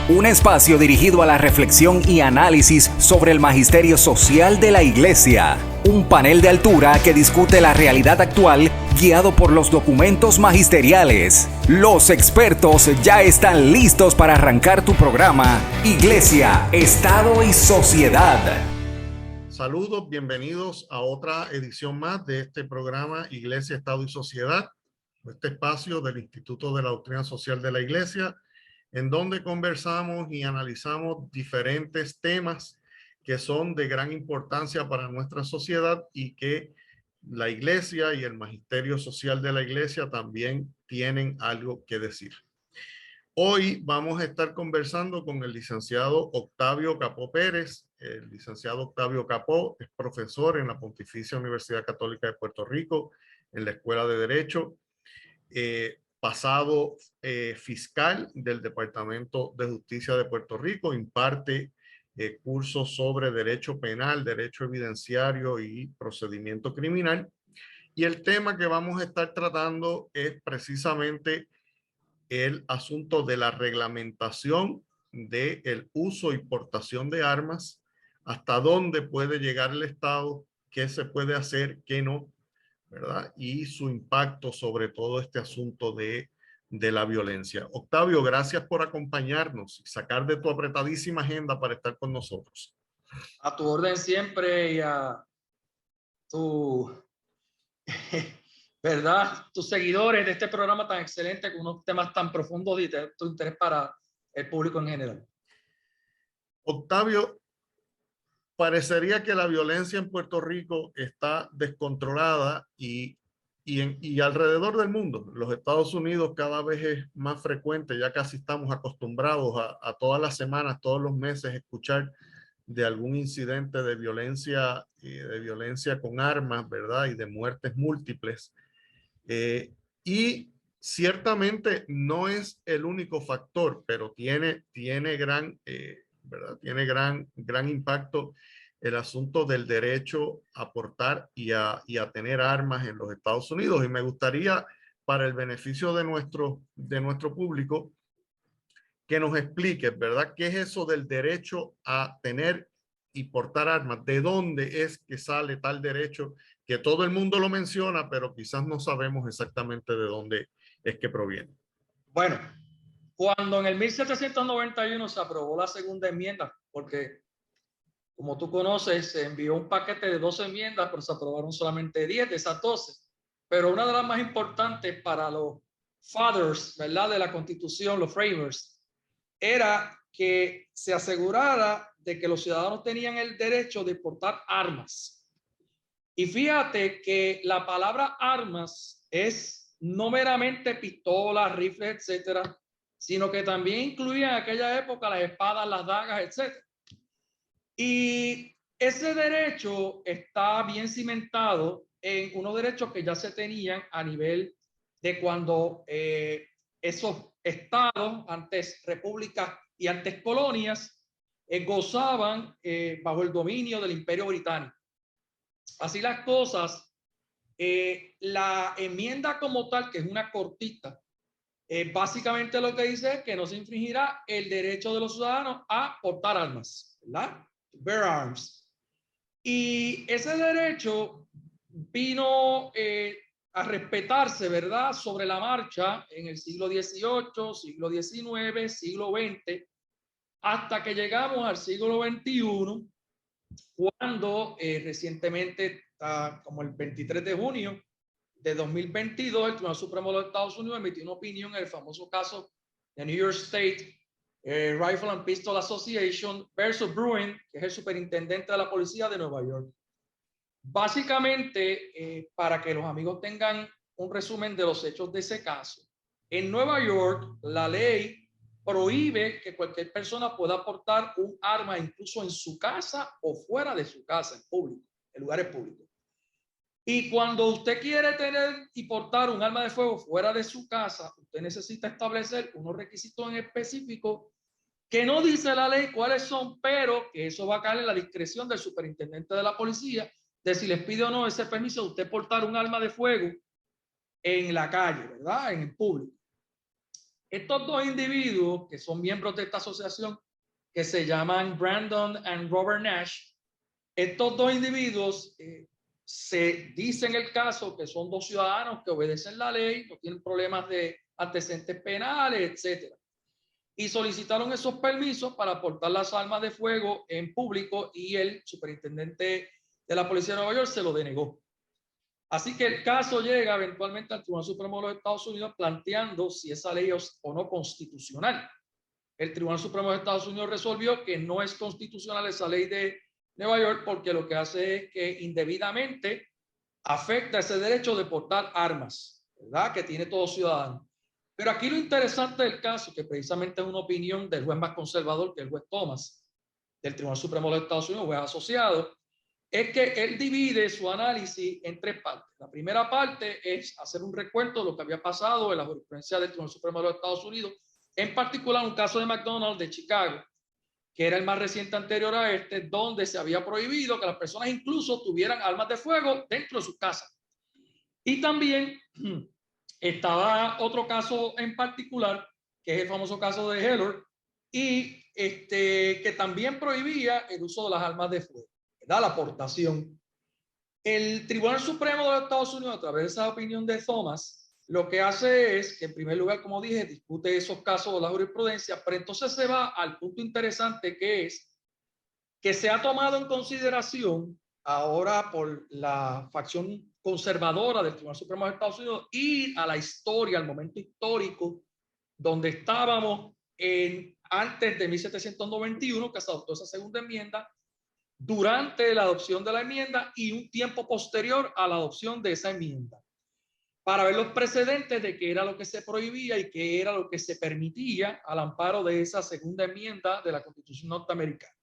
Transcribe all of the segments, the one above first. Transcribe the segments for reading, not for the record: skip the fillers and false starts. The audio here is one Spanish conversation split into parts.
Un espacio dirigido a la reflexión y análisis sobre el magisterio social de la Iglesia. Un panel de altura que discute la realidad actual guiado por los documentos magisteriales. Los expertos ya están listos para arrancar tu programa Iglesia, Estado y Sociedad. Saludos, bienvenidos a otra edición más de este programa Iglesia, Estado y Sociedad, este espacio del Instituto de la Doctrina Social de la Iglesia, en donde conversamos y analizamos diferentes temas que son de gran importancia para nuestra sociedad y que la Iglesia y el magisterio social de la Iglesia también tienen algo que decir. Hoy vamos a estar conversando con el licenciado Octavio Capó Pérez. El licenciado Octavio Capó es profesor en la Pontificia Universidad Católica de Puerto Rico, en la Escuela de Derecho, pasado fiscal del Departamento de Justicia de Puerto Rico, imparte cursos sobre derecho penal, derecho evidenciario y procedimiento criminal. Y el tema que vamos a estar tratando es precisamente el asunto de la reglamentación del uso y portación de armas, hasta dónde puede llegar el Estado, qué se puede hacer, qué no, ¿verdad? Y su impacto sobre todo este asunto de la violencia. Octavio, gracias por acompañarnos y sacar de tu apretadísima agenda para estar con nosotros. A tu orden siempre y a tu, ¿verdad? Tus seguidores de este programa tan excelente con unos temas tan profundos y de tu interés para el público en general. Octavio, parecería que la violencia en Puerto Rico está descontrolada y alrededor del mundo. Los Estados Unidos cada vez es más frecuente, ya casi estamos acostumbrados a todas las semanas, todos los meses escuchar de algún incidente de violencia con armas, ¿verdad? Y de muertes múltiples. Y ciertamente no es el único factor, pero tiene gran, ¿verdad? Tiene gran impacto el asunto del derecho a portar y a tener armas en los Estados Unidos. Y me gustaría, para el beneficio de nuestro público, que nos expliques, ¿verdad? ¿Qué es eso del derecho a tener y portar armas? ¿De dónde es que sale tal derecho? Que todo el mundo lo menciona, pero quizás no sabemos exactamente de dónde es que proviene. Bueno, cuando en el 1791 se aprobó la segunda enmienda, porque como tú conoces, se envió un paquete de 12 enmiendas, pero se aprobaron solamente 10 de esas 12. Pero una de las más importantes para los fathers, ¿verdad?, de la Constitución, los framers, era que se asegurara de que los ciudadanos tenían el derecho de portar armas. Y fíjate que la palabra armas es no meramente pistolas, rifles, etcétera, sino que también incluía en aquella época las espadas, las dagas, etcétera. Y ese derecho está bien cimentado en unos derechos que ya se tenían a nivel de cuando esos estados, antes repúblicas y antes colonias, gozaban bajo el dominio del Imperio Británico. Así las cosas, la enmienda como tal, que es una cortita, básicamente lo que dice es que no se infringirá el derecho de los ciudadanos a portar armas, ¿verdad? Bear arms. Y ese derecho vino a respetarse, ¿verdad?, sobre la marcha en el siglo XVIII, siglo XIX, siglo XX, hasta que llegamos al siglo XXI, cuando recientemente, como el 23 de junio de 2022, el Tribunal Supremo de los Estados Unidos emitió una opinión en el famoso caso de New York State Rifle and Pistol Association versus Bruin, que es el superintendente de la policía de Nueva York. Básicamente, para que los amigos tengan un resumen de los hechos de ese caso, en Nueva York la ley prohíbe que cualquier persona pueda portar un arma incluso en su casa o fuera de su casa, en público, en lugares públicos. Y cuando usted quiere tener y portar un arma de fuego fuera de su casa, usted necesita establecer unos requisitos en específico que no dice la ley cuáles son, pero que eso va a caer en la discreción del superintendente de la policía de si les pide o no ese permiso de usted portar un arma de fuego en la calle, ¿verdad? En el público. Estos dos individuos que son miembros de esta asociación, que se llaman Brandon and Robert Nash, estos dos individuos se dice en el caso que son dos ciudadanos que obedecen la ley, no tienen problemas de antecedentes penales, etcétera. Y solicitaron esos permisos para portar las armas de fuego en público y el superintendente de la Policía de Nueva York se lo denegó. Así que el caso llega eventualmente al Tribunal Supremo de los Estados Unidos planteando si esa ley es o no constitucional. El Tribunal Supremo de Estados Unidos resolvió que no es constitucional esa ley de Nueva York porque lo que hace es que indebidamente afecta ese derecho de portar armas, ¿verdad? Que tiene todo ciudadano. Pero aquí lo interesante del caso, que precisamente es una opinión del juez más conservador, que el juez Thomas, del Tribunal Supremo de los Estados Unidos, juez asociado, es que él divide su análisis en tres partes. La primera parte es hacer un recuento de lo que había pasado en la jurisprudencia del Tribunal Supremo de los Estados Unidos, en particular un caso de McDonald's de Chicago, que era el más reciente anterior a este, donde se había prohibido que las personas incluso tuvieran armas de fuego dentro de sus casas. Y también estaba otro caso en particular, que es el famoso caso de Heller, y que también prohibía el uso de las armas de fuego, ¿verdad? La portación. El Tribunal Supremo de los Estados Unidos, a través de esa opinión de Thomas, lo que hace es que, en primer lugar, como dije, discute esos casos de la jurisprudencia, pero entonces se va al punto interesante, que es que se ha tomado en consideración ahora por la facción conservadora del Tribunal Supremo de Estados Unidos ir a la historia, al momento histórico donde estábamos antes de 1791, que se adoptó esa segunda enmienda, durante la adopción de la enmienda y un tiempo posterior a la adopción de esa enmienda, para ver los precedentes de qué era lo que se prohibía y qué era lo que se permitía al amparo de esa segunda enmienda de la Constitución norteamericana.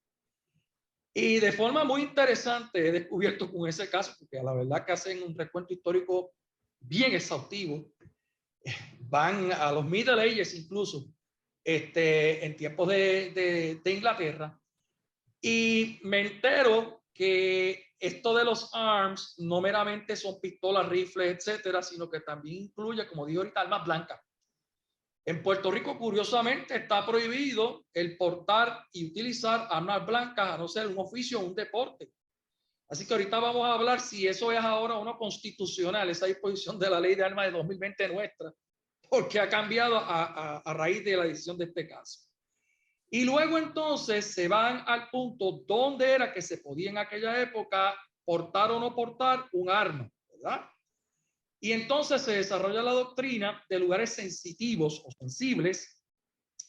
Y de forma muy interesante he descubierto con ese caso, porque a la verdad que hacen un recuento histórico bien exhaustivo, van a los Middle Ages incluso, en tiempos de Inglaterra, y me entero que esto de los arms no meramente son pistolas, rifles, etcétera, sino que también incluye, como digo ahorita, armas blancas. En Puerto Rico, curiosamente, está prohibido el portar y utilizar armas blancas, a no ser un oficio o un deporte. Así que ahorita vamos a hablar si eso es ahora o no constitucional, esa disposición de la ley de armas de 2020 nuestra, porque ha cambiado a raíz de la decisión de este caso. Y luego entonces se van al punto donde era que se podía en aquella época portar o no portar un arma, ¿verdad? Y entonces se desarrolla la doctrina de lugares sensitivos o sensibles,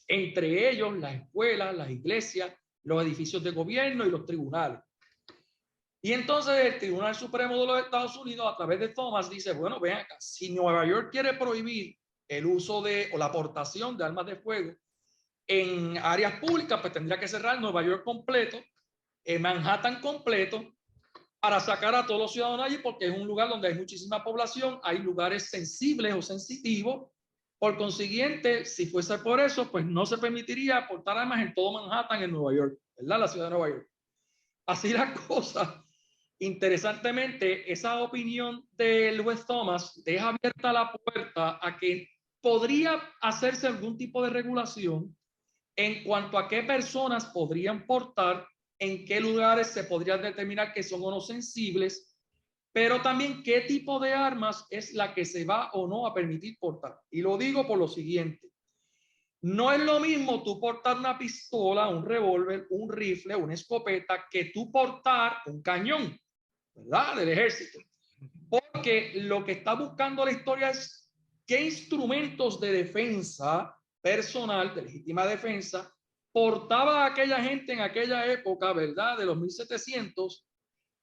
entre ellos las escuelas, las iglesias, los edificios de gobierno y los tribunales. Y entonces el Tribunal Supremo de los Estados Unidos, a través de Thomas, dice, bueno, ven acá, si Nueva York quiere prohibir el uso de o la aportación de armas de fuego en áreas públicas, pues tendría que cerrar Nueva York completo, Manhattan completo, para sacar a todos los ciudadanos allí, porque es un lugar donde hay muchísima población, hay lugares sensibles o sensitivos. Por consiguiente, si fuese por eso, pues no se permitiría portar armas en todo Manhattan, en Nueva York, ¿verdad? La ciudad de Nueva York. Así la cosa. Interesantemente, esa opinión del juez Thomas deja abierta la puerta a que podría hacerse algún tipo de regulación en cuanto a qué personas podrían portar, en qué lugares se podría determinar que son o no sensibles, pero también qué tipo de armas es la que se va o no a permitir portar. Y lo digo por lo siguiente. No es lo mismo tú portar una pistola, un revólver, un rifle, una escopeta, que tú portar un cañón, ¿verdad? Del ejército. Porque lo que está buscando la historia es qué instrumentos de defensa personal, de legítima defensa, portaba aquella gente en aquella época, ¿verdad? De los 1700,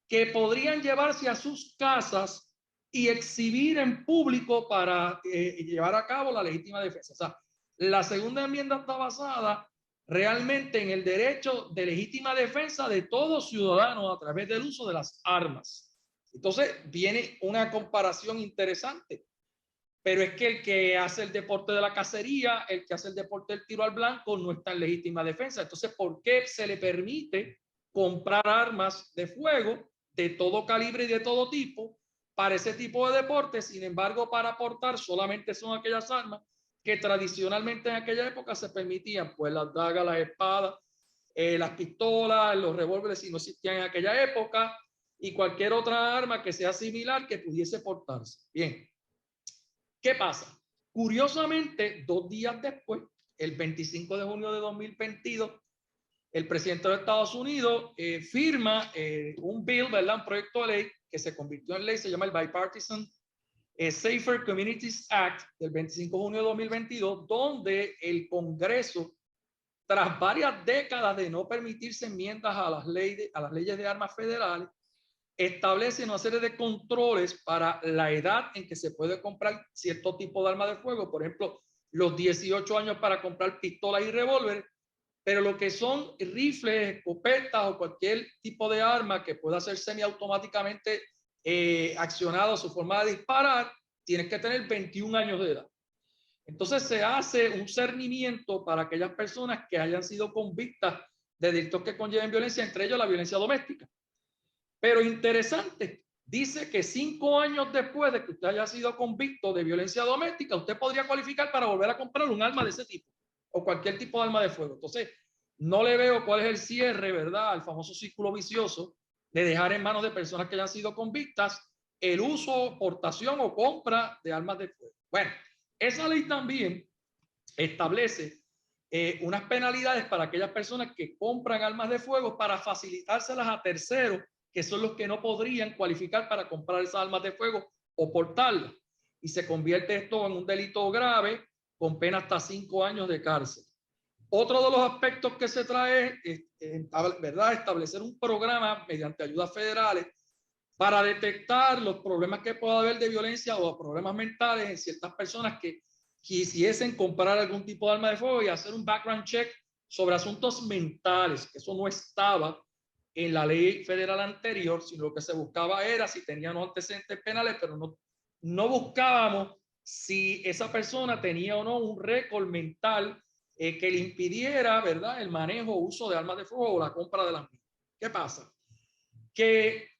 que podrían llevarse a sus casas y exhibir en público para llevar a cabo la legítima defensa. O sea, la segunda enmienda está basada realmente en el derecho de legítima defensa de todos ciudadanos a través del uso de las armas. Entonces viene una comparación interesante. Pero es que el que hace el deporte de la cacería, el que hace el deporte del tiro al blanco, no está en legítima defensa. Entonces, ¿por qué se le permite comprar armas de fuego de todo calibre y de todo tipo para ese tipo de deporte? Sin embargo, para portar solamente son aquellas armas que tradicionalmente en aquella época se permitían, pues las dagas, las espadas, las pistolas, los revólveres, si no existían en aquella época, y cualquier otra arma que sea similar que pudiese portarse. Bien, ¿qué pasa? Curiosamente, 2 días después, el 25 de junio de 2022, el presidente de Estados Unidos firma un bill, ¿verdad? Un proyecto de ley que se convirtió en ley, se llama el Bipartisan Safer Communities Act del 25 de junio de 2022, donde el Congreso, tras varias décadas de no permitirse enmiendas a las leyes de armas federales, establece una serie de controles para la edad en que se puede comprar cierto tipo de arma de fuego. Por ejemplo, los 18 años para comprar pistolas y revólveres, pero lo que son rifles, escopetas o cualquier tipo de arma que pueda ser semiautomáticamente accionado, su forma de disparar, tienes que tener 21 años de edad. Entonces se hace un cernimiento para aquellas personas que hayan sido convictas de delitos que conlleven violencia, entre ellos la violencia doméstica. Pero interesante, dice que 5 años después de que usted haya sido convicto de violencia doméstica, usted podría cualificar para volver a comprar un arma de ese tipo o cualquier tipo de arma de fuego. Entonces, no le veo cuál es el cierre, ¿verdad? El famoso círculo vicioso de dejar en manos de personas que hayan sido convictas el uso, portación o compra de armas de fuego. Bueno, esa ley también establece unas penalidades para aquellas personas que compran armas de fuego para facilitárselas a terceros, que son los que no podrían cualificar para comprar esas armas de fuego o portarlas. Y se convierte esto en un delito grave con pena hasta 5 años de cárcel. Otro de los aspectos que se trae es, ¿verdad?, establecer un programa mediante ayudas federales para detectar los problemas que pueda haber de violencia o problemas mentales en ciertas personas que quisiesen comprar algún tipo de arma de fuego y hacer un background check sobre asuntos mentales, que eso no estaba en la ley federal anterior, sino lo que se buscaba era si tenían antecedentes penales, pero no buscábamos si esa persona tenía o no un récord mental que le impidiera, ¿verdad?, el manejo o uso de armas de fuego o la compra de las mismas. ¿Qué pasa? Que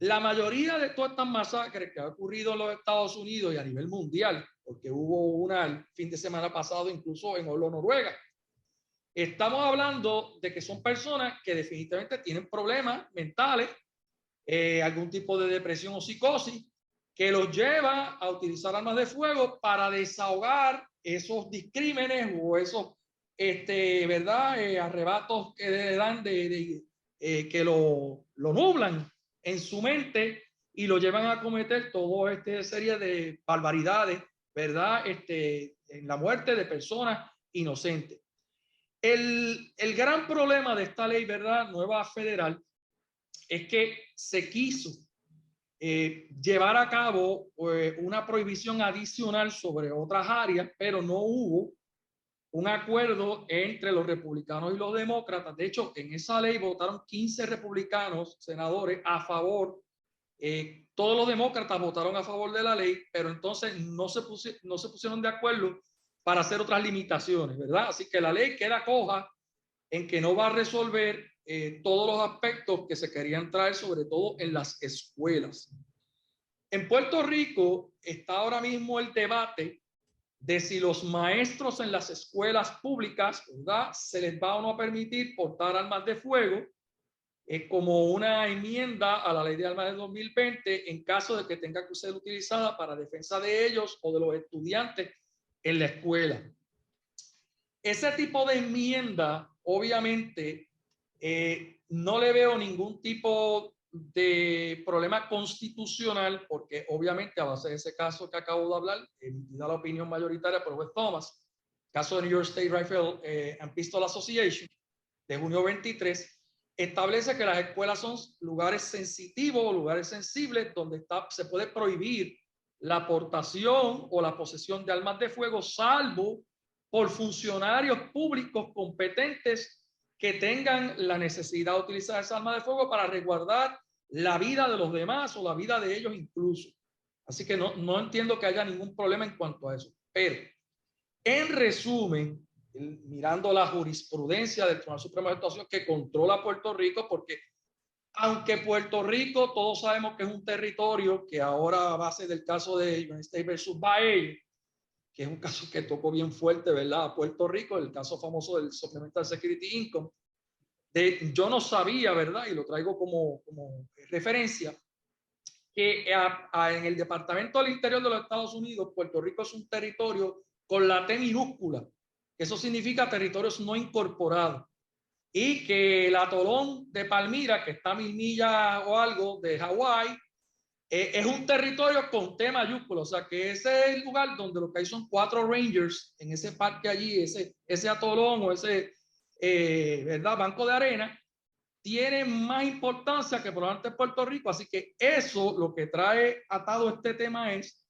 la mayoría de todas estas masacres que han ocurrido en los Estados Unidos y a nivel mundial, porque hubo una el fin de semana pasado incluso en Oslo, Noruega, estamos hablando de que son personas que definitivamente tienen problemas mentales, algún tipo de depresión o psicosis, que los lleva a utilizar armas de fuego para desahogar esos discrímenes o esos, ¿verdad?, arrebatos que le dan que lo nublan en su mente y lo llevan a cometer toda esta serie de barbaridades, ¿verdad?, en la muerte de personas inocentes. El gran problema de esta ley, ¿verdad?, nueva federal, es que se quiso llevar a cabo una prohibición adicional sobre otras áreas, pero no hubo un acuerdo entre los republicanos y los demócratas. De hecho, en esa ley votaron 15 republicanos, senadores, a favor. Todos los demócratas votaron a favor de la ley, pero entonces no se pusieron de acuerdo para hacer otras limitaciones, ¿verdad? Así que la ley queda coja en que no va a resolver todos los aspectos que se querían traer, sobre todo en las escuelas. En Puerto Rico está ahora mismo el debate de si los maestros en las escuelas públicas, ¿verdad?, se les va o no a permitir portar armas de fuego como una enmienda a la ley de armas de 2020 en caso de que tenga que ser utilizada para defensa de ellos o de los estudiantes en la escuela. Ese tipo de enmienda, obviamente, no le veo ningún tipo de problema constitucional, porque obviamente a base de ese caso que acabo de hablar, emitida la opinión mayoritaria por Wes Thomas, caso de New York State Rifle and Pistol Association, de junio 23, establece que las escuelas son lugares sensitivos o lugares sensibles donde se puede prohibir la aportación o la posesión de armas de fuego, salvo por funcionarios públicos competentes que tengan la necesidad de utilizar esa arma de fuego para resguardar la vida de los demás o la vida de ellos incluso. Así que no entiendo que haya ningún problema en cuanto a eso. Pero, en resumen, mirando la jurisprudencia del Tribunal Supremo de Estados Unidos que controla Puerto Rico, porque aunque Puerto Rico todos sabemos que es un territorio que ahora a base del caso de United States versus Baello, que es un caso que tocó bien fuerte, ¿verdad? A Puerto Rico, el caso famoso del Supplemental Security Income. Yo no sabía, ¿verdad? Y lo traigo como referencia, que en el Departamento del Interior de los Estados Unidos, Puerto Rico es un territorio con la T minúscula, que eso significa territorios no incorporados, y que el atolón de Palmira, que está a 1000 millas o algo de Hawái, es un territorio con T mayúsculo, o sea que ese es el lugar donde lo que hay son 4 Rangers en ese parque allí, ese atolón o ese ¿verdad? Banco de arena, tiene más importancia que probablemente Puerto Rico. Así que eso lo que trae atado este tema es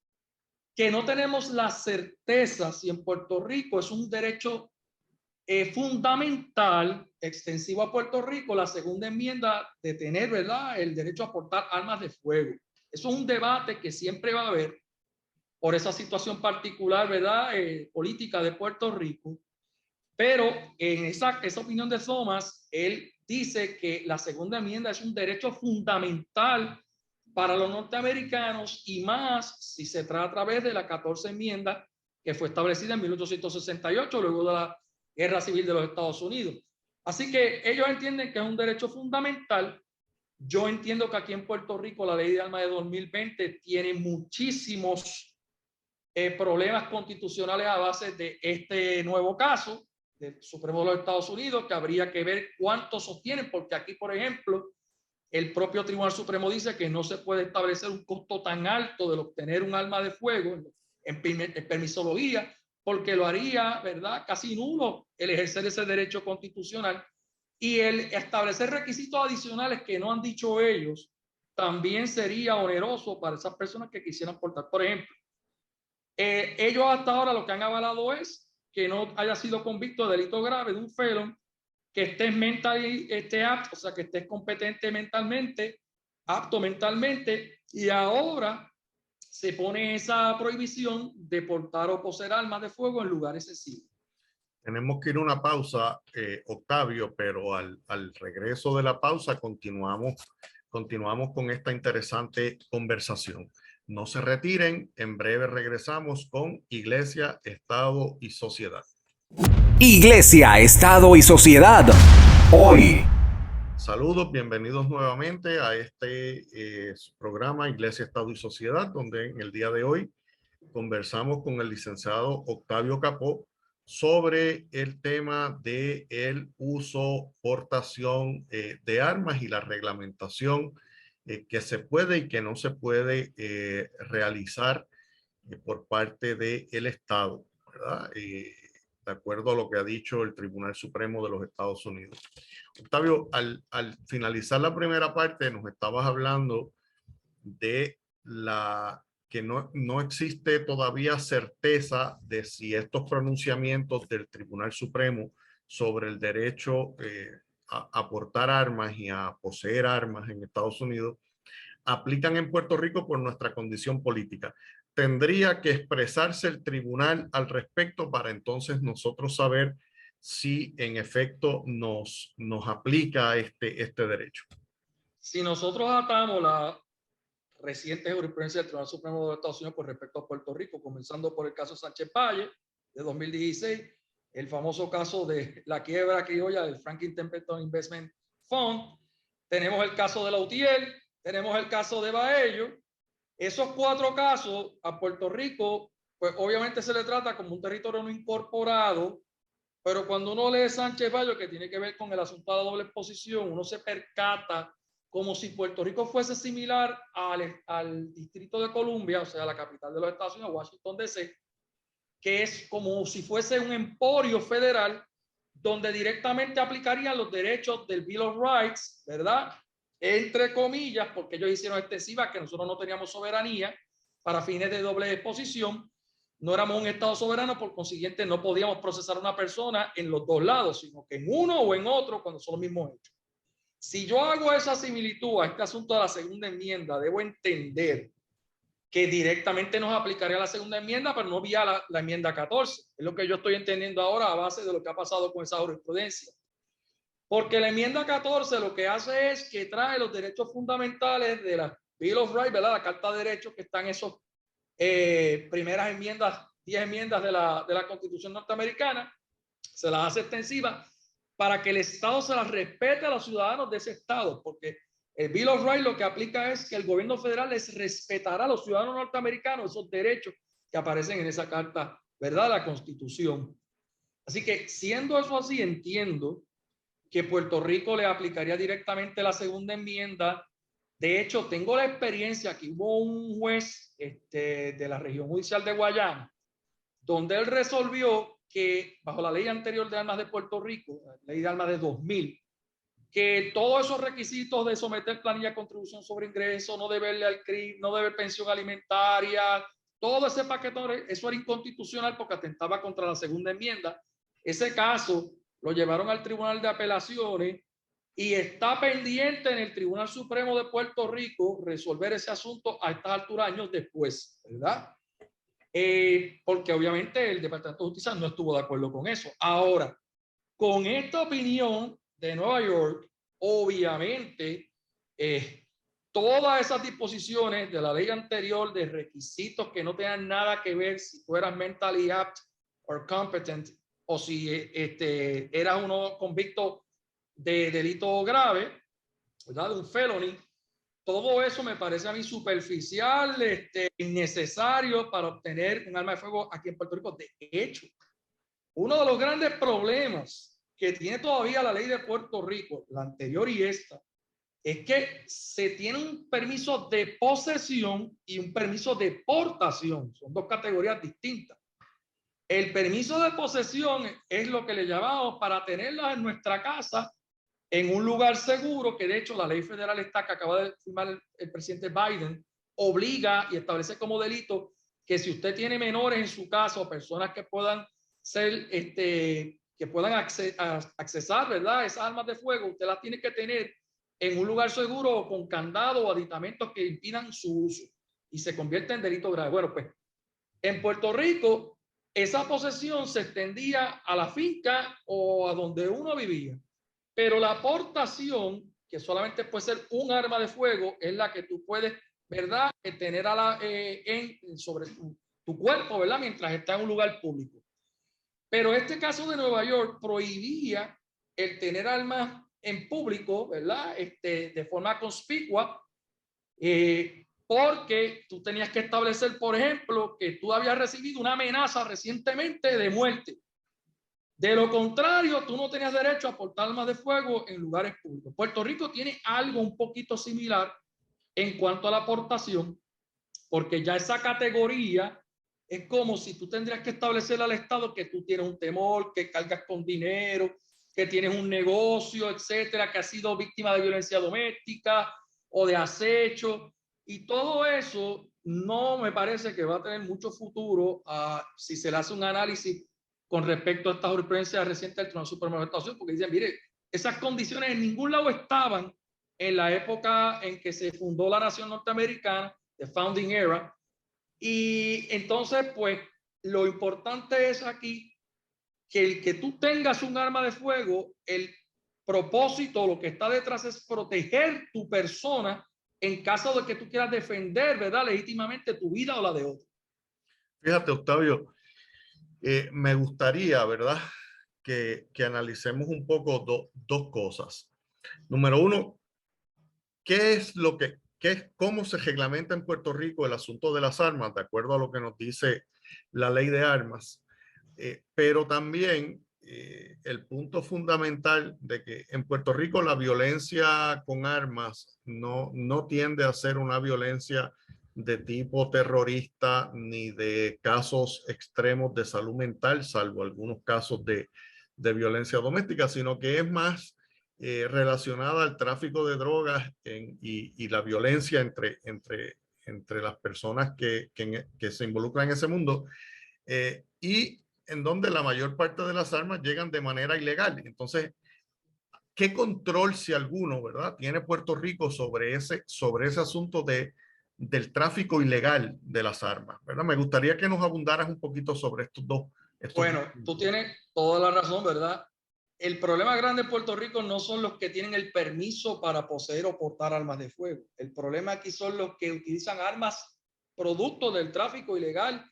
que no tenemos la certeza si en Puerto Rico es un derecho fundamental, extensivo a Puerto Rico, la segunda enmienda de tener, ¿verdad?, el derecho a portar armas de fuego. Eso es un debate que siempre va a haber por esa situación particular, ¿verdad?, política de Puerto Rico. Pero en esa opinión de Thomas, él dice que la segunda enmienda es un derecho fundamental para los norteamericanos, y más si se trata a través de la 14 enmienda que fue establecida en 1868, luego de la Guerra Civil de los Estados Unidos. Así que ellos entienden que es un derecho fundamental. Yo entiendo que aquí en Puerto Rico la ley de armas de 2020 tiene muchísimos problemas constitucionales a base de este nuevo caso del Supremo de los Estados Unidos, que habría que ver cuánto sostienen, porque aquí, por ejemplo, el propio Tribunal Supremo dice que no se puede establecer un costo tan alto de obtener un arma de fuego en permisología, porque lo haría, ¿verdad?, casi nulo el ejercer ese derecho constitucional, y el establecer requisitos adicionales que no han dicho ellos también sería oneroso para esas personas que quisieran portar. Por ejemplo, ellos hasta ahora lo que han avalado es que no haya sido convicto de delito grave de un felon, que estés apto, o sea, que estés competente mentalmente, apto mentalmente, y ahora se pone esa prohibición de portar o poseer armas de fuego en lugares sensibles. Tenemos que ir a una pausa, Octavio, pero al regreso de la pausa continuamos con esta interesante conversación. No se retiren, en breve regresamos con Iglesia, Estado y Sociedad. Iglesia, Estado y Sociedad. Hoy. Saludos, bienvenidos nuevamente a este programa Iglesia, Estado y Sociedad, donde en el día de hoy conversamos con el licenciado Octavio Capó sobre el tema de el uso, portación de armas y la reglamentación que se puede y que no se puede realizar por parte del Estado, ¿verdad? De acuerdo a lo que ha dicho el Tribunal Supremo de los Estados Unidos. Octavio, al finalizar la primera parte nos estabas hablando de que no existe todavía certeza de si estos pronunciamientos del Tribunal Supremo sobre el derecho a portar armas y a poseer armas en Estados Unidos aplican en Puerto Rico por nuestra condición política. Tendría que expresarse el tribunal al respecto para entonces nosotros saber si en efecto nos aplica este derecho. Si nosotros atamos la reciente jurisprudencia del Tribunal Supremo de los Estados Unidos con respecto a Puerto Rico, comenzando por el caso Sánchez Valle de 2016, el famoso caso de la quiebra criolla del Franklin Templeton Investment Fund, tenemos el caso de la UTIEL, tenemos el caso de Baello. Esos 4 casos a Puerto Rico, pues obviamente se le trata como un territorio no incorporado, pero cuando uno lee Sánchez Valle, que tiene que ver con el asunto de la doble exposición, uno se percata como si Puerto Rico fuese similar al Distrito de Columbia, o sea, la capital de los Estados Unidos, Washington, D.C., que es como si fuese un emporio federal donde directamente aplicarían los derechos del Bill of Rights, ¿verdad?, entre comillas, porque ellos hicieron extensiva que nosotros no teníamos soberanía para fines de doble exposición, no éramos un Estado soberano, por consiguiente no podíamos procesar a una persona en los dos lados, sino que en uno o en otro cuando son los mismos hechos. Si yo hago esa similitud a este asunto de la segunda enmienda, debo entender que directamente nos aplicaría la segunda enmienda, pero no vía la enmienda 14. Es lo que yo estoy entendiendo ahora a base de lo que ha pasado con esa jurisprudencia. Porque la enmienda 14 lo que hace es que trae los derechos fundamentales de la Bill of Rights, ¿verdad?, la Carta de Derechos que están en esas primeras enmiendas 10 enmiendas de la Constitución norteamericana, se las hace extensivas para que el Estado se las respete a los ciudadanos de ese Estado, porque el Bill of Rights lo que aplica es que el gobierno federal les respetará a los ciudadanos norteamericanos esos derechos que aparecen en esa carta, ¿verdad? La Constitución. Así que, siendo eso así, entiendo que Puerto Rico le aplicaría directamente la segunda enmienda. De hecho, tengo la experiencia que hubo un juez de la región judicial de Guayana, donde él resolvió que bajo la ley anterior de armas de Puerto Rico, la ley de armas de 2000, que todos esos requisitos de someter planilla de contribución sobre ingreso, no deberle al CRIM, no deber pensión alimentaria, todo ese paquete, eso era inconstitucional porque atentaba contra la segunda enmienda. Ese caso lo llevaron al Tribunal de Apelaciones y está pendiente en el Tribunal Supremo de Puerto Rico resolver ese asunto a estas alturas, años después, ¿verdad? Porque obviamente el Departamento de Justicia no estuvo de acuerdo con eso. Ahora, con esta opinión de Nueva York, obviamente, todas esas disposiciones de la ley anterior de requisitos que no tengan nada que ver si tú eras mentally apt or competent o si eras uno convicto de delito grave, ¿verdad? De un felony. Todo eso me parece a mí superficial, innecesario para obtener un arma de fuego aquí en Puerto Rico. De hecho, uno de los grandes problemas que tiene todavía la ley de Puerto Rico, la anterior y esta, es que se tiene un permiso de posesión y un permiso de portación. Son dos categorías distintas. El permiso de posesión es lo que le llamamos para tenerlas en nuestra casa en un lugar seguro, que de hecho la ley federal está, que acaba de firmar el presidente Biden, obliga y establece como delito que si usted tiene menores en su casa o personas que puedan ser, que puedan accesar, ¿verdad?, esas armas de fuego, usted las tiene que tener en un lugar seguro o con candado o aditamentos que impidan su uso y se convierte en delito grave. Bueno, pues en Puerto Rico esa posesión se extendía a la finca o a donde uno vivía. Pero la aportación, que solamente puede ser un arma de fuego, es la que tú puedes, ¿verdad?, tener sobre tu cuerpo, ¿verdad?, mientras está en un lugar público. Pero este caso de Nueva York prohibía el tener armas en público, ¿verdad?, de forma conspicua, porque tú tenías que establecer, por ejemplo, que tú habías recibido una amenaza recientemente de muerte. De lo contrario, tú no tenías derecho a portar armas de fuego en lugares públicos. Puerto Rico tiene algo un poquito similar en cuanto a la aportación, porque ya esa categoría es como si tú tendrías que establecer al Estado que tú tienes un temor, que cargas con dinero, que tienes un negocio, etcétera, que has sido víctima de violencia doméstica o de acecho, y todo eso no me parece que va a tener mucho futuro si se le hace un análisis con respecto a esta jurisprudencia reciente del Tribunal Supremo de Estados Unidos, porque dicen, mire, esas condiciones en ningún lado estaban en la época en que se fundó la nación norteamericana, the founding era, y entonces, pues, lo importante es aquí que el que tú tengas un arma de fuego, el propósito, lo que está detrás es proteger tu persona en caso de que tú quieras defender, ¿verdad?, legítimamente tu vida o la de otro. Fíjate, Octavio, me gustaría, ¿verdad?, que analicemos un poco dos cosas. Número uno, ¿qué es lo que, cómo se reglamenta en Puerto Rico el asunto de las armas, de acuerdo a lo que nos dice la ley de armas? Pero también el punto fundamental de que en Puerto Rico la violencia con armas no tiende a ser una violencia de tipo terrorista ni de casos extremos de salud mental, salvo algunos casos de violencia doméstica, sino que es más relacionada al tráfico de drogas y la violencia entre las personas que se involucran en ese mundo, y en donde la mayor parte de las armas llegan de manera ilegal. Entonces, ¿qué control, si alguno, verdad, tiene Puerto Rico sobre ese asunto del tráfico ilegal de las armas, ¿verdad? Me gustaría que nos abundaras un poquito sobre estos dos. Bueno, tú tienes toda la razón, ¿verdad? El problema grande en Puerto Rico no son los que tienen el permiso para poseer o portar armas de fuego. El problema aquí son los que utilizan armas producto del tráfico ilegal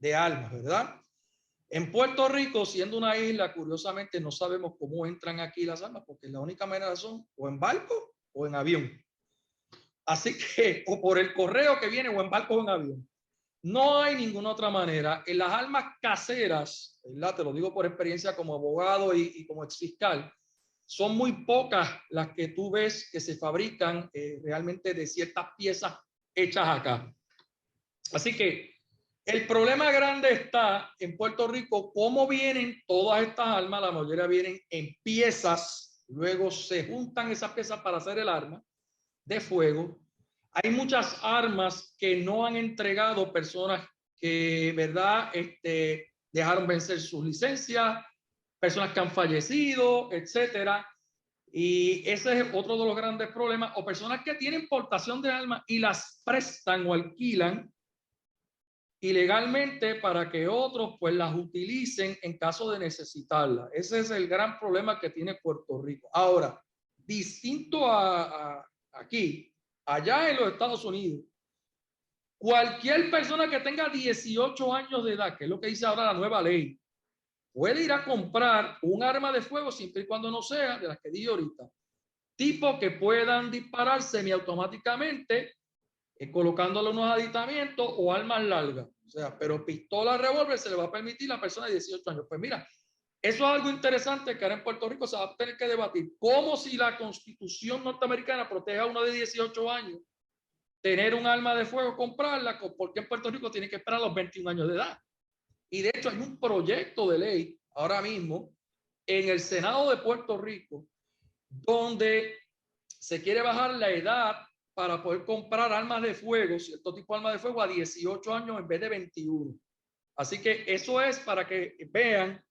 de armas, ¿verdad? En Puerto Rico, siendo una isla, curiosamente no sabemos cómo entran aquí las armas, porque la única manera son o en barco o en avión. Así que, o por el correo que viene, o en barco o en avión. No hay ninguna otra manera. En las armas caseras, ¿verdad? Te lo digo por experiencia como abogado y como exfiscal, son muy pocas las que tú ves que se fabrican realmente de ciertas piezas hechas acá. Así que el problema grande está en Puerto Rico, cómo vienen todas estas armas, la mayoría vienen en piezas, luego se juntan esas piezas para hacer el arma de fuego. Hay muchas armas que no han entregado personas que, ¿verdad? Dejaron vencer sus licencias, personas que han fallecido, etcétera. Y ese es otro de los grandes problemas. O personas que tienen portación de armas y las prestan o alquilan ilegalmente para que otros pues las utilicen en caso de necesitarlas. Ese es el gran problema que tiene Puerto Rico. Ahora, distinto a aquí, allá en los Estados Unidos, cualquier persona que tenga 18 años de edad, que es lo que dice ahora la nueva ley, puede ir a comprar un arma de fuego siempre y cuando no sea de las que dije ahorita, tipo que puedan disparar semiautomáticamente, colocándole unos aditamentos o armas largas. O sea, pero pistola, revólver se le va a permitir a la persona de 18 años. Pues mira, eso es algo interesante que ahora en Puerto Rico se va a tener que debatir. ¿Cómo si la Constitución norteamericana protege a uno de 18 años tener un arma de fuego, comprarla? ¿Por qué en Puerto Rico tiene que esperar a los 21 años de edad? Y de hecho hay un proyecto de ley ahora mismo en el Senado de Puerto Rico donde se quiere bajar la edad para poder comprar armas de fuego, cierto tipo de armas de fuego, a 18 años en vez de 21. Así que eso es para que vean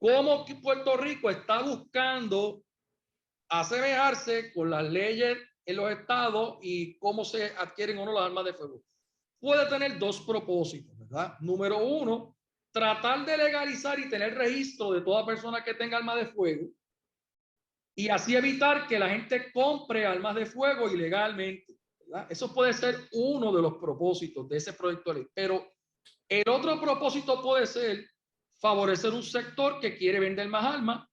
cómo Puerto Rico está buscando asemejarse con las leyes en los estados y cómo se adquieren o no las armas de fuego. Puede tener dos propósitos, ¿verdad? Número uno, tratar de legalizar y tener registro de toda persona que tenga armas de fuego y así evitar que la gente compre armas de fuego ilegalmente, ¿verdad? Eso puede ser uno de los propósitos de ese proyecto de ley. Pero el otro propósito puede ser favorecer un sector que quiere vender más armas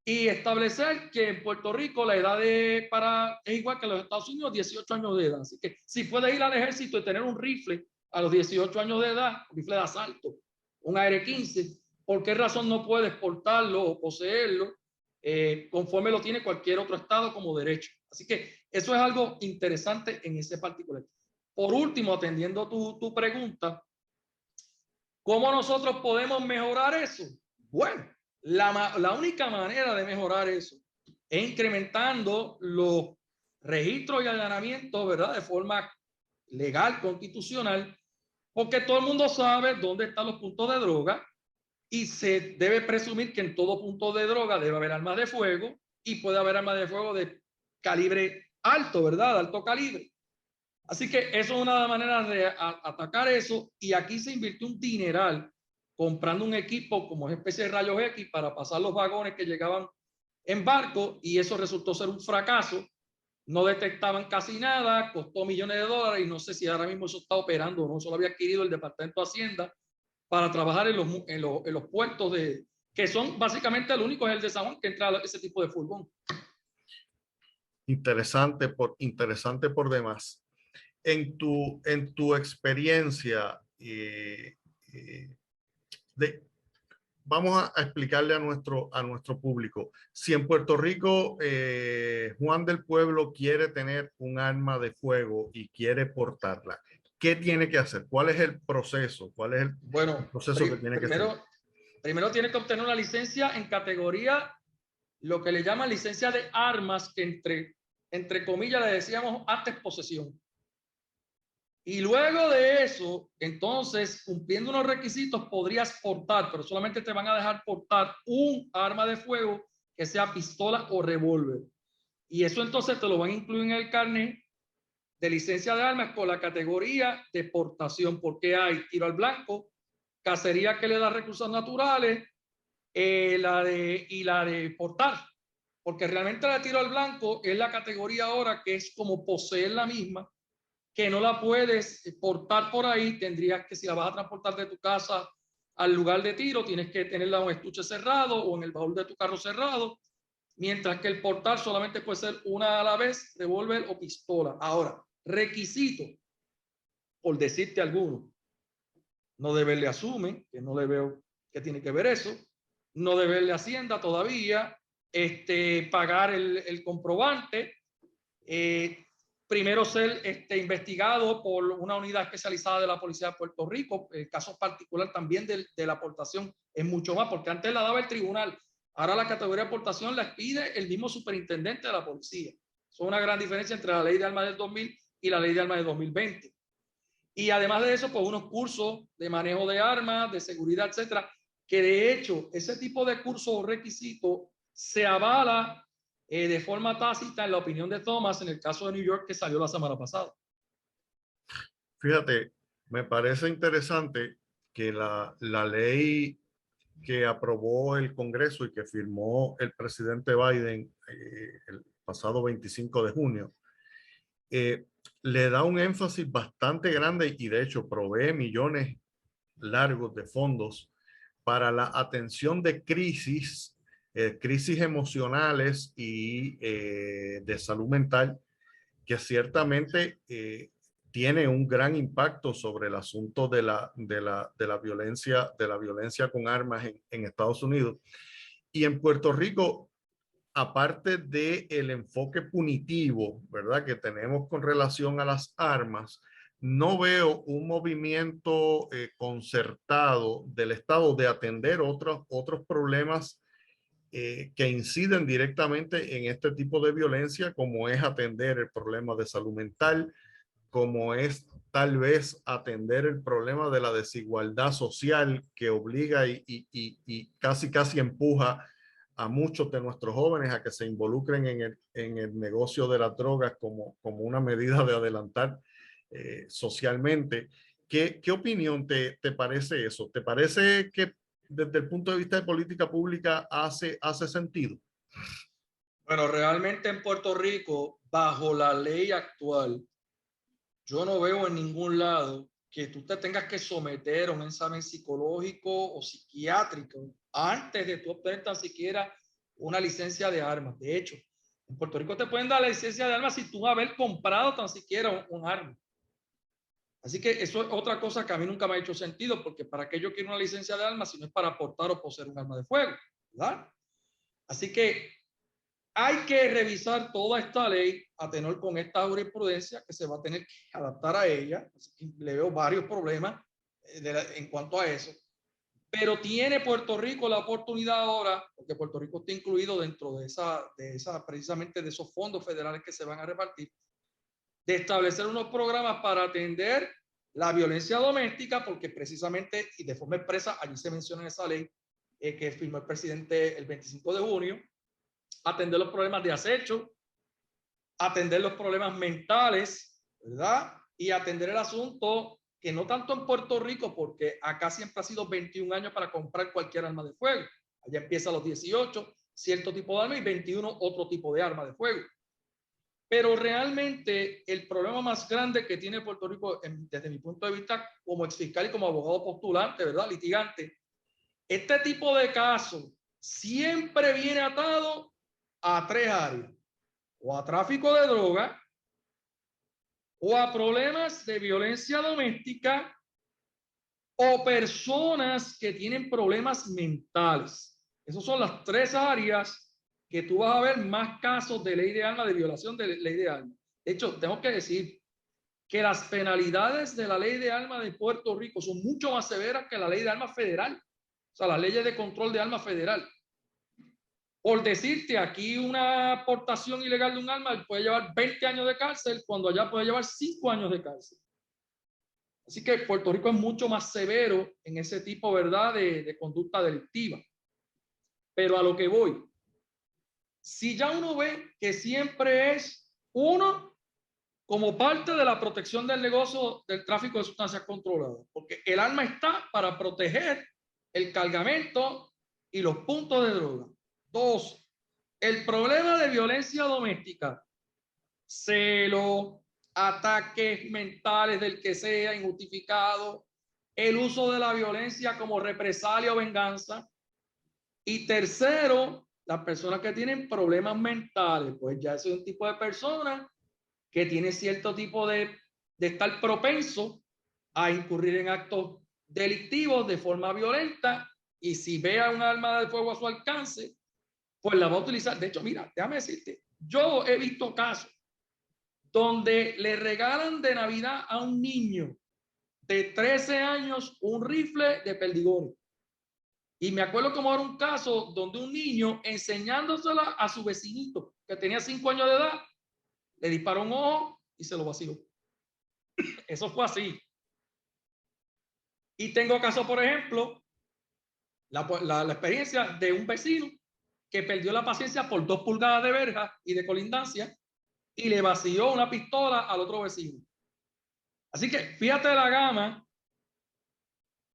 y establecer que en Puerto Rico la edad es igual que en los Estados Unidos, 18 años de edad. Así que si puedes ir al ejército y tener un rifle a los 18 años de edad, un rifle de asalto, un AR-15, ¿por qué razón no puedes portarlo o poseerlo conforme lo tiene cualquier otro estado como derecho? Así que eso es algo interesante en ese particular. Por último, atendiendo tu pregunta, ¿cómo nosotros podemos mejorar eso? Bueno, la única manera de mejorar eso es incrementando los registros y allanamientos, ¿verdad? De forma legal, constitucional, porque todo el mundo sabe dónde están los puntos de droga y se debe presumir que en todo punto de droga debe haber armas de fuego y puede haber armas de fuego de calibre alto, ¿verdad? De alto calibre. Así que eso es una manera de atacar eso y aquí se invirtió un dineral comprando un equipo como una especie de rayos X para pasar los vagones que llegaban en barco y eso resultó ser un fracaso. No detectaban casi nada, costó millones de dólares y no sé si ahora mismo eso está operando o no. Eso lo había adquirido el Departamento de Hacienda para trabajar en los puertos que son básicamente el único es el de San Juan que entra ese tipo de furgón. Interesante por demás. En tu experiencia, vamos a explicarle a nuestro público. Si en Puerto Rico Juan del Pueblo quiere tener un arma de fuego y quiere portarla, ¿qué tiene que hacer? ¿Cuál es el proceso? ¿Cuál es el proceso que tiene que hacer? Primero tiene que obtener una licencia en categoría, lo que le llaman licencia de armas, que entre comillas le decíamos antes posesión. Y luego de eso, entonces, cumpliendo unos requisitos, podrías portar, pero solamente te van a dejar portar un arma de fuego que sea pistola o revólver. Y eso entonces te lo van a incluir en el carnet de licencia de armas con la categoría de portación, porque hay tiro al blanco, cacería que le da recursos naturales, y la de portar. Porque realmente la de tiro al blanco es la categoría ahora que es como poseer la misma, que no la puedes portar por ahí. Tendrías que, si la vas a transportar de tu casa al lugar de tiro, tienes que tenerla en un estuche cerrado o en el baúl de tu carro cerrado, mientras que el portar solamente puede ser una a la vez, revólver o pistola. Ahora, requisito, por decirte alguno, no deberle asumen, que no le veo que tiene que ver eso, no deberle Hacienda todavía, pagar el comprobante, primero ser investigado por una unidad especializada de la Policía de Puerto Rico. El caso particular también de la aportación es mucho más, porque antes la daba el tribunal, ahora la categoría de aportación la pide el mismo superintendente de la policía. Es una gran diferencia entre la ley de armas del 2000 y la ley de armas del 2020. Y además de eso, pues unos cursos de manejo de armas, de seguridad, etcétera, que de hecho ese tipo de cursos o requisitos se avala de forma tácita en la opinión de Thomas en el caso de New York que salió la semana pasada. Fíjate, me parece interesante que la ley que aprobó el Congreso y que firmó el presidente Biden el pasado 25 de junio, le da un énfasis bastante grande y de hecho provee millones largos de fondos para la atención de crisis emocionales y de salud mental, que ciertamente tiene un gran impacto sobre el asunto de la violencia con armas en Estados Unidos. Y en Puerto Rico, aparte del enfoque punitivo, ¿verdad?, que tenemos con relación a las armas, no veo un movimiento concertado del Estado de atender otros problemas que inciden directamente en este tipo de violencia, como es atender el problema de salud mental, como es tal vez atender el problema de la desigualdad social que obliga y casi empuja a muchos de nuestros jóvenes a que se involucren en el negocio de las drogas como una medida de adelantar socialmente. ¿Qué opinión te parece eso? ¿Te parece que desde el punto de vista de política pública hace sentido? Bueno, realmente en Puerto Rico, bajo la ley actual, yo no veo en ningún lado que tú te tengas que someter a un examen psicológico o psiquiátrico antes de tú obtener tan siquiera una licencia de armas. De hecho, en Puerto Rico te pueden dar la licencia de armas si tú haber comprado tan siquiera un arma. Así que eso es otra cosa que a mí nunca me ha hecho sentido, porque ¿para qué yo quiero una licencia de armas si no es para portar o poseer un arma de fuego? ¿Verdad? Así que hay que revisar toda esta ley a tenor con esta jurisprudencia que se va a tener que adaptar a ella. Así que le veo varios problemas en cuanto a eso. Pero tiene Puerto Rico la oportunidad ahora, porque Puerto Rico está incluido dentro de precisamente de esos fondos federales que se van a repartir, de establecer unos programas para atender la violencia doméstica, porque precisamente y de forma expresa allí se menciona en esa ley que firmó el presidente el 25 de junio, atender los problemas de acecho, atender los problemas mentales, ¿verdad? Y atender el asunto que no tanto en Puerto Rico, porque acá siempre ha sido 21 años para comprar cualquier arma de fuego. Allá empieza a los 18, cierto tipo de arma, y 21 otro tipo de arma de fuego. Pero realmente el problema más grande que tiene Puerto Rico, desde mi punto de vista como exfiscal y como abogado postulante, ¿verdad?, litigante, este tipo de casos siempre viene atado a tres áreas: o a tráfico de droga, o a problemas de violencia doméstica, o personas que tienen problemas mentales. Esas son las tres áreas que tú vas a ver más casos de ley de armas, de violación de ley de armas. De hecho, tengo que decir que las penalidades de la ley de armas de Puerto Rico son mucho más severas que la ley de armas federal. O sea, las leyes de control de armas federal. Por decirte, aquí una aportación ilegal de un arma puede llevar 20 años de cárcel, cuando allá puede llevar 5 años de cárcel. Así que Puerto Rico es mucho más severo en ese tipo, ¿verdad?, de conducta delictiva. Pero a lo que voy, si ya uno ve que siempre es uno como parte de la protección del negocio del tráfico de sustancias controladas, porque el arma está para proteger el cargamento y los puntos de droga. Dos, el problema de violencia doméstica se lo ataques mentales del que sea injustificado, el uso de la violencia como represalia o venganza. Y tercero, las personas que tienen problemas mentales, pues ya es un tipo de persona que tiene cierto tipo de estar propenso a incurrir en actos delictivos de forma violenta, y si vea un arma de fuego a su alcance, pues la va a utilizar. De hecho, mira, déjame decirte, yo he visto casos donde le regalan de Navidad a un niño de 13 años un rifle de perdigones. Y me acuerdo como era un caso donde un niño, enseñándosela a su vecinito que tenía 5 años de edad, le disparó un ojo y se lo vaciló. Eso fue así. Y tengo caso, por ejemplo, la experiencia de un vecino que perdió la paciencia por 2 pulgadas de verja y de colindancia y le vació una pistola al otro vecino. Así que fíjate la gama.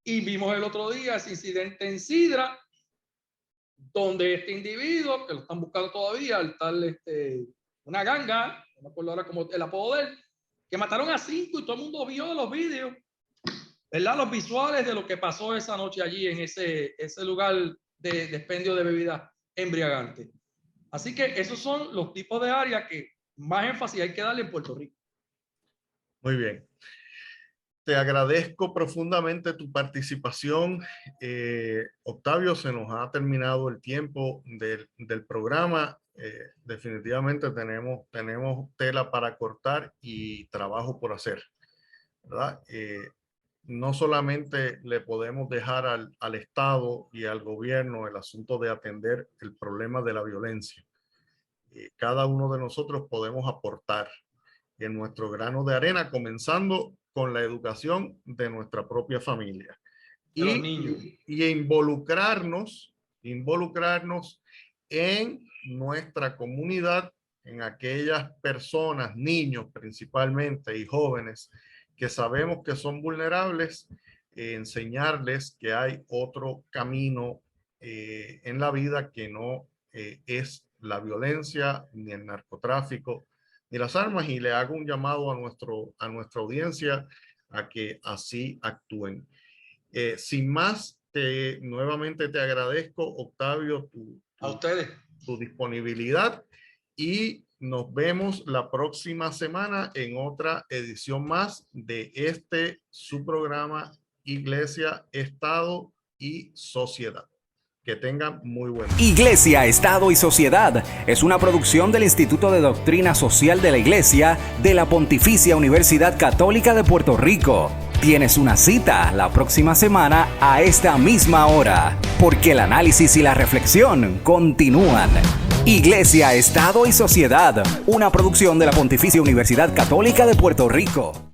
Y vimos el otro día ese incidente en Sidra, donde este individuo, que lo están buscando todavía, el tal, una ganga, no me acuerdo ahora cómo el apodo de él, que mataron a 5 y todo el mundo vio los vídeos, ¿verdad? Los visuales de lo que pasó esa noche allí en ese lugar de expendio de bebidas embriagantes. Así que esos son los tipos de áreas que más énfasis hay que darle en Puerto Rico. Muy bien. Te agradezco profundamente tu participación. Octavio, se nos ha terminado el tiempo del programa. Definitivamente tenemos tela para cortar y trabajo por hacer, ¿verdad? No solamente le podemos dejar al Estado y al gobierno el asunto de atender el problema de la violencia. Cada uno de nosotros podemos aportar en nuestro grano de arena, comenzando con la educación de nuestra propia familia y involucrarnos en nuestra comunidad, en aquellas personas, niños principalmente y jóvenes que sabemos que son vulnerables, enseñarles que hay otro camino en la vida que no es la violencia ni el narcotráfico ni las armas, y le hago un llamado a nuestra audiencia a que así actúen. Sin más, nuevamente te agradezco, Octavio, a ustedes tu disponibilidad, y nos vemos la próxima semana en otra edición más de su programa Iglesia, Estado y Sociedad. Que tengan muy buen día. Iglesia, Estado y Sociedad es una producción del Instituto de Doctrina Social de la Iglesia de la Pontificia Universidad Católica de Puerto Rico. Tienes una cita la próxima semana a esta misma hora, porque el análisis y la reflexión continúan. Iglesia, Estado y Sociedad, una producción de la Pontificia Universidad Católica de Puerto Rico.